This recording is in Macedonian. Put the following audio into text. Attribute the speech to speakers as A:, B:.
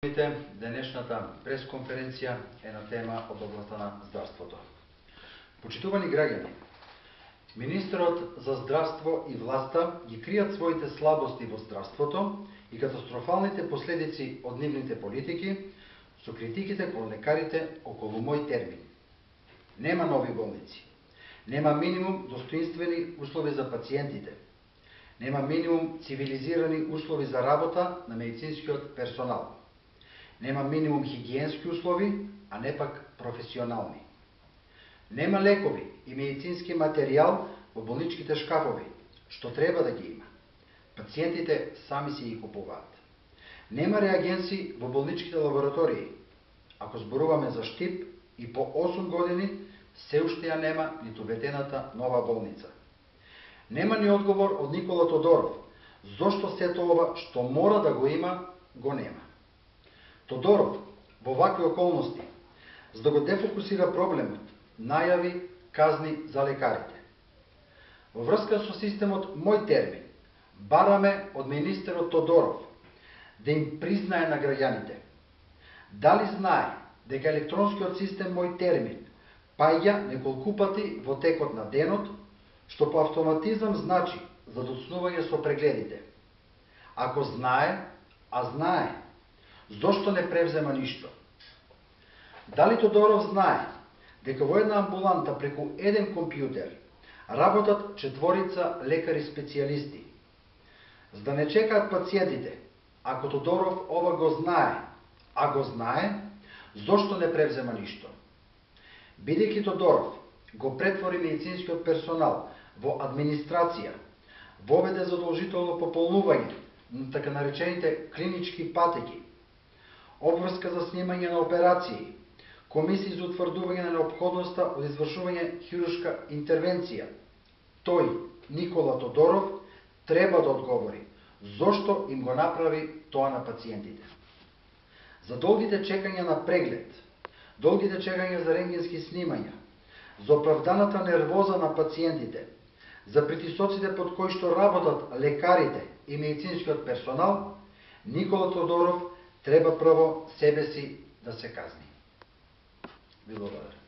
A: Денешната пресконференција е на тема од областта на здравството. Почитувани граѓани, министерот за здравство и власта ги кријат своите слабости во здравството и катастрофалните последици од нивните политики со критиките кон лекарите околу мој термин. Нема нови болници, нема минимум достоинствени услови за пациентите, нема минимум цивилизирани услови за работа на медицинскиот персонал. Нема минимум хигиенски услови, а не пак професионални. Нема лекови и медицински материјал во болничките шкафови, што треба да ги има. Пациентите сами си ги купуваат. Нема реагенси во болничките лаборатории. Ако зборуваме за Штип, и по 8 години се уште ја нема ниту ветената нова болница. Нема ни одговор од Никола Тодоров, зошто сето ова што мора да го има, го нема. Тодоров, во вакви околности, за да го дефокусира проблемот, најави казни за лекарите. Во врска со системот мој термин, бараме од министерот Тодоров да им признае на граѓаните дали знае дека електронскиот систем мој термин паѓа неколку пати во текот на денот, што по автоматизам значи задоцнување со прегледите. Ако знае, а знае, зошто не превзема ништо? Дали Тодоров знае дека во една амбуланта преку еден компјутер работат 4 лекари специјалисти? За да не чекаат пациентите, ако Тодоров ова го знае, а го знае, зошто не превзема ништо? Бидејќи Тодоров го претвори медицинскиот персонал во администрација, воведе задолжително пополнување на така наречените клинички патеки, обврска за снимање на операции, комисии за утврдување на неопходноста од извршување хируршка интервенција. Тој, Никола Тодоров, треба да одговори зошто им го направи тоа на пациентите. За долгите чекања на преглед, долгите чекања за рентгенски снимања, за оправданата нервоза на пациентите, за притисоците под кои што работат лекарите и медицинскиот персонал, Никола Тодоров треба прво себе си да се казни. Ви благодарам.